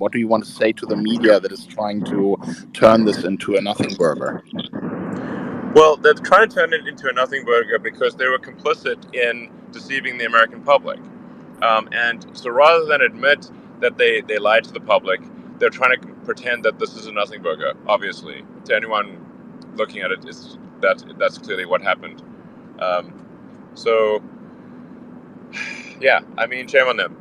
What do you want to say to the media that is trying to turn this into a nothing burger? Well, they're trying to turn it into a nothing burger because they were complicit in deceiving the American public. And so rather than admit that they lied to the public, they're trying to pretend that this is a nothing burger, obviously. To anyone looking at it, that's clearly what happened. So, yeah, I mean, shame on them.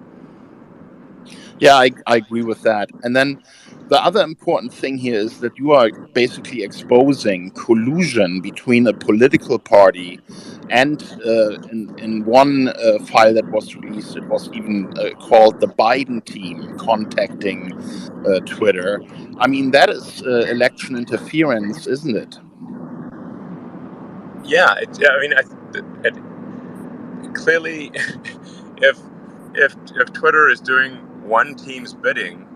Yeah, I agree with that. And then the other important thing here is that you are basically exposing collusion between a political party and in one file that was released, it was even called the Biden team contacting Twitter. I mean, that is election interference, isn't it? Yeah, I mean, clearly, if Twitter is doing one team's bidding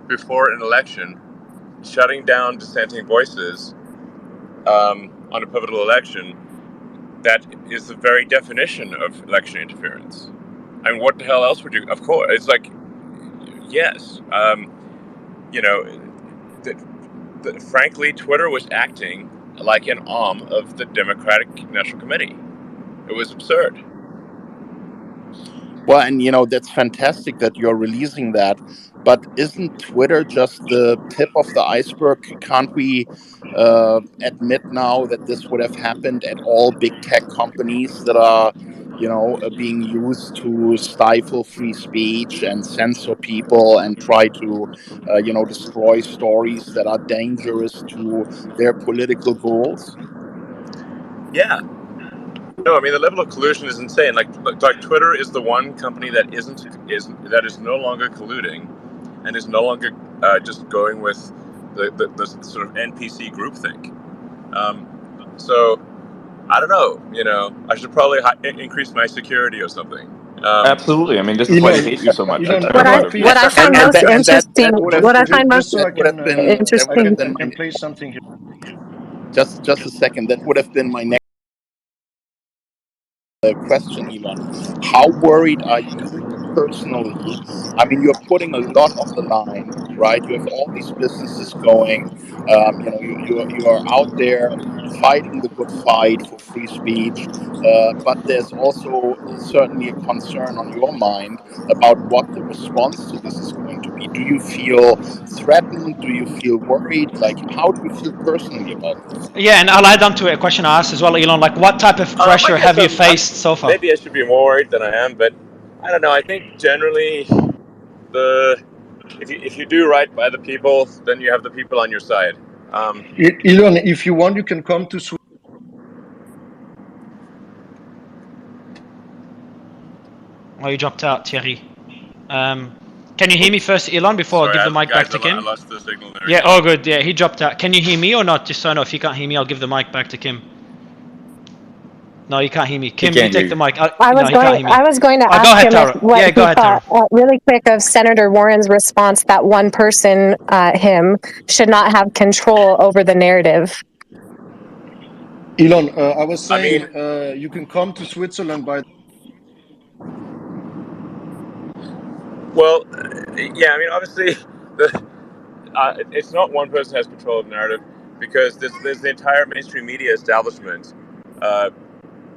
before an election, shutting down dissenting voices on a pivotal election, that is the very definition of election interference. I mean, what the hell else would you? Of course, it's like, yes, frankly, Twitter was acting like an arm of the Democratic National Committee. It was absurd. Well, and that's fantastic that you're releasing that, but isn't Twitter just the tip of the iceberg? Can't we admit now that this would have happened at all big tech companies that are, being used to stifle free speech and censor people and try to, destroy stories that are dangerous to their political goals? Yeah. No, I mean the level of collusion is insane. Like Twitter is the one company that is no longer colluding, and is no longer just going with the sort of NPC groupthink. So I don't know. I should probably increase my security or something. Absolutely. I mean, this is why I hate you so much. What I find most interesting. What I find most interesting. I can play something here. Just a second. That would have been my next question, Elon. How worried are you personally? I mean, you're putting a lot on the line, right? You have all these businesses going. You are out there fighting the good fight for free speech, but there's also certainly a concern on your mind about what the response to this is going to be. Do you feel threatened? Do you feel worried? Like, how do you feel personally about this? Yeah, and I'll add on to a question I asked as well, Elon. Like, what type of pressure have you faced so far? Maybe I should be more worried than I am, but I don't know. I think generally, if you do right by the people, then you have the people on your side. Elon, if you want, you can come to Sweden. Oh, you dropped out, Thierry. Can you hear me first, Elon, before I give the mic back to Kim? I lost the signal there. Yeah, oh good. Yeah, he dropped out. Can you hear me or not? Just so I know, if you can't hear me, I'll give the mic back to Kim. No, you can't hear me. Kim, you take the mic. I was going to ask him what he thought, really quick, of Senator Warren's response that one person, him, should not have control over the narrative. Elon, I was saying, you can come to Switzerland by. Well, yeah, I mean, obviously, it's not one person has control of the narrative, because there's the entire mainstream media establishment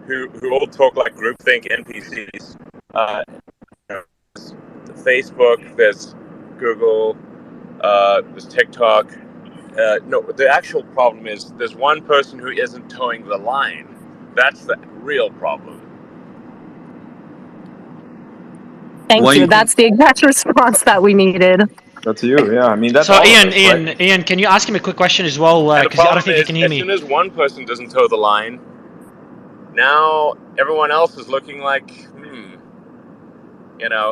who all talk like groupthink NPCs. There's Facebook, there's Google, there's TikTok. No, the actual problem is there's one person who isn't towing the line. That's the real problem. Thank you. That's the exact response that we needed. That's you, yeah. I mean, that's so. Ian, can you ask him a quick question as well? Because I don't think he can hear me. As soon as one person doesn't toe the line, now everyone else is looking like,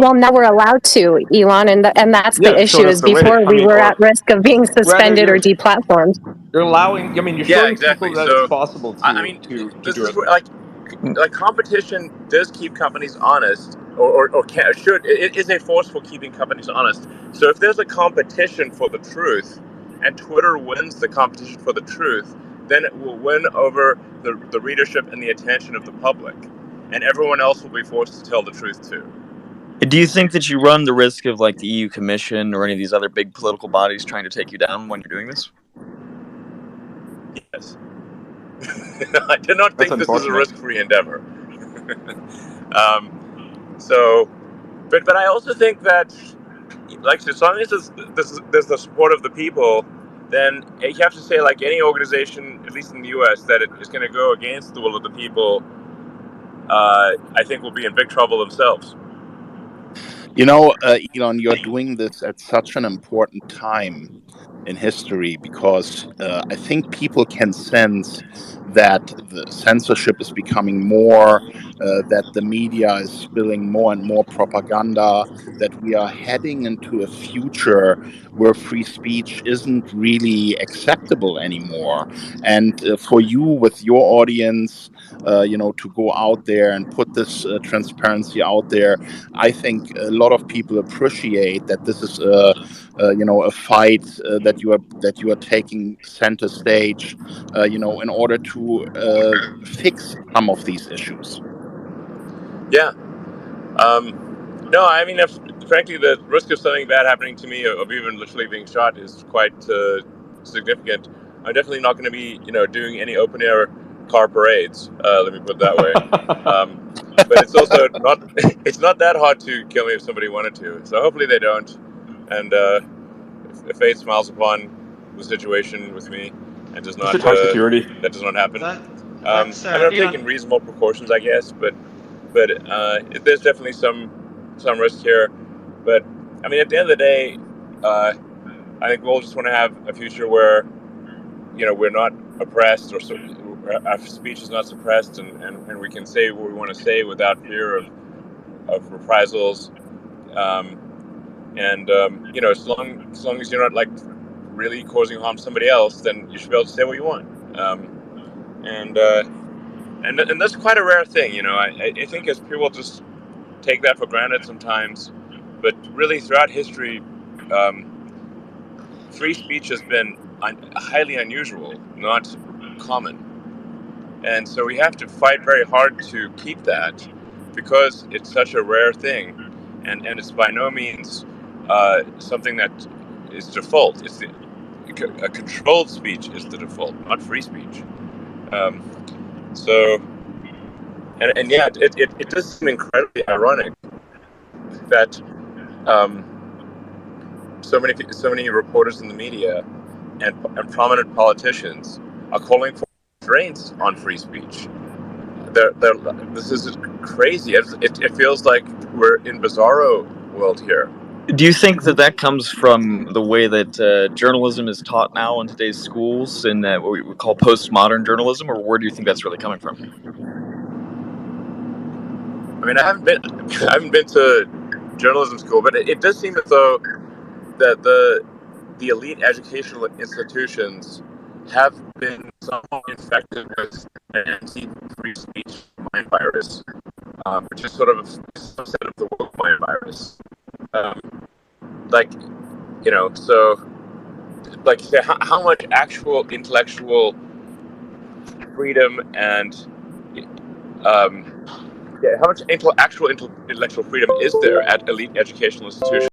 Well, now we're allowed to, Elon, and that's the issue. Is before we were at risk of being suspended or deplatformed. You're allowing. I mean, you're showing people that it's possible to. I mean, this is like competition does keep companies honest. It is a force for keeping companies honest. So if there's a competition for the truth, and Twitter wins the competition for the truth, then it will win over the readership and the attention of the public, and everyone else will be forced to tell the truth too. Do you think that you run the risk of like the EU Commission or any of these other big political bodies trying to take you down when you're doing this? Yes. I do not think this is a risk-free endeavor. But I also think that, like, as long as there's the support of the people, then you have to say, like, any organization, at least in the U.S., that it is going to go against the will of the people, I think will be in big trouble themselves. You know, Elon, you're doing this at such an important time in history because I think people can sense that the censorship is becoming more, that the media is spilling more and more propaganda, that we are heading into a future where free speech isn't really acceptable anymore. And for you, with your audience, to go out there and put this transparency out there, I think a lot of people appreciate that this is a fight that you are taking center stage, in order to fix some of these issues. Yeah. No, I mean, frankly, the risk of something bad happening to me, of even literally being shot, is quite significant. I'm definitely not going to be, doing any open air car parades. Let me put it that way. But it's also not. It's not that hard to kill me if somebody wanted to. So hopefully they don't. And if fate smiles upon the situation with me and does not, that does not happen. I'm taking reasonable precautions, I guess, but there's definitely some risk here. But I mean, at the end of the day, I think we'll just want to have a future where, we're not oppressed, or our speech is not suppressed, and we can say what we want to say without fear of reprisals. As long as you're not, like, really causing harm to somebody else, then you should be able to say what you want. And that's quite a rare thing, I think, as people just take that for granted sometimes, but really throughout history, free speech has been highly unusual, not common, and so we have to fight very hard to keep that, because it's such a rare thing, and it's by no means something that is default. It's a controlled speech is the default, not free speech. Yeah, it does seem incredibly ironic that so many reporters in the media and prominent politicians are calling for restraints on free speech. This is crazy. It feels like we're in bizarro world here. Do you think that comes from the way that journalism is taught now in today's schools, in what we call postmodern journalism, or where do you think that's really coming from? I mean, I haven't been to journalism school, but it does seem as though that the elite educational institutions have been somewhat infected with an anti-free speech mind virus, which is sort of a subset of the woke mind virus. Say how much actual intellectual freedom and how much actual intellectual freedom is there at elite educational institutions?